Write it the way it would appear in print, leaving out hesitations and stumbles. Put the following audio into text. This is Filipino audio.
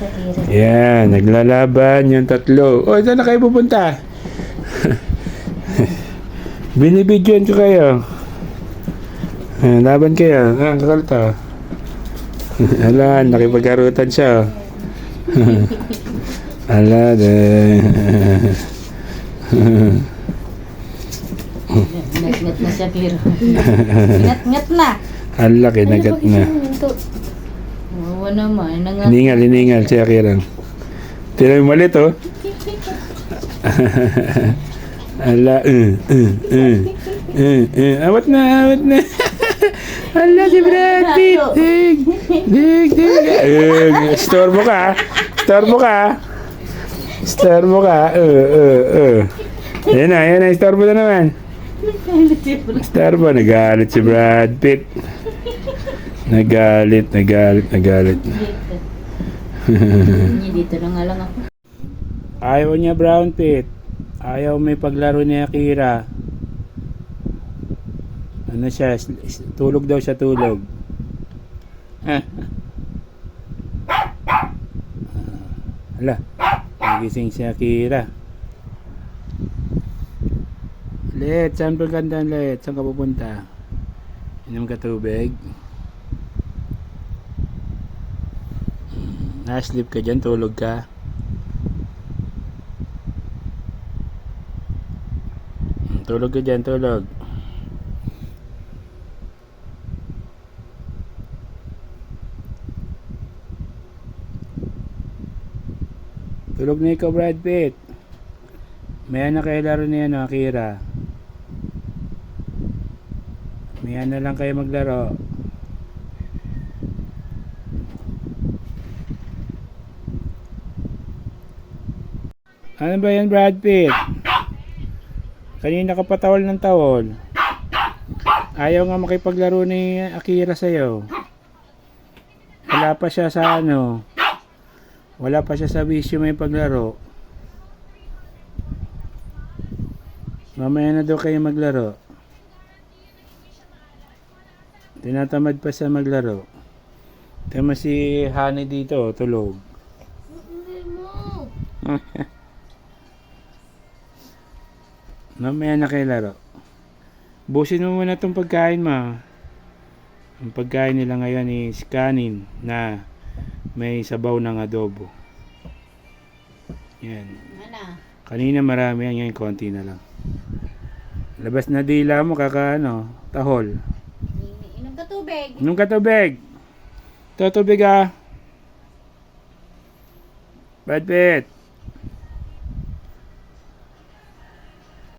sa Kira. Yan, naglalaban yung tatlo. O, saan na kayo pupunta? Binibidyoan ko kayo. Laban kayo. Kakalta. Ala, nakipagkarutan siya. Ala, Ngat-ngat na siya, Kira. Ngat-ngat na. Ala, kinagat na. Oo naman. Hiningal siya Kirang. Tinan mo malit, oh. Ala, awat na. Ala, si Brad Pitt. Dig. Store mo ka. Ayan na, store mo na naman. Store mo, nagalit si Brad Pitt. Nagalit. Dito na nga lang ako. Ayaw niya Brown Pit. Ayaw may paglaro ni Akira. Ano siya? Tulog daw siya, tulog. Hala. Nagising si Akira. Let, saan pagkanda Let? Saan ka pupunta? Inom ka tubig? Sleep ka dyan, tulog ka. Tulog ka dyan, tulog. Tulog na ikaw, Brad Pitt. May anak kayo laro niya, no, Akira. May na lang kayo maglaro. Ano ba yan, Brad Pitt? Kanina ka patawal ng tawol. Ayaw nga makipaglaro ni Akira sa'yo. Wala pa siya sa ano. Wala pa siya sa bisyo may paglaro. Mamaya na daw kayo maglaro. Tinatamad pa siya maglaro. Tama si Honey dito, tulog. Mamaya na kayo laro. Busin mo muna itong pagkain mo. Ang pagkain nila ngayon is kanin na may sabaw ng adobo. Yan. Kanina marami yan, ngayon konti na lang. Labas na dila mo, tahol. Inom ka tubig. Inom ka tubig. Ito tubig ah. Brad Pitt.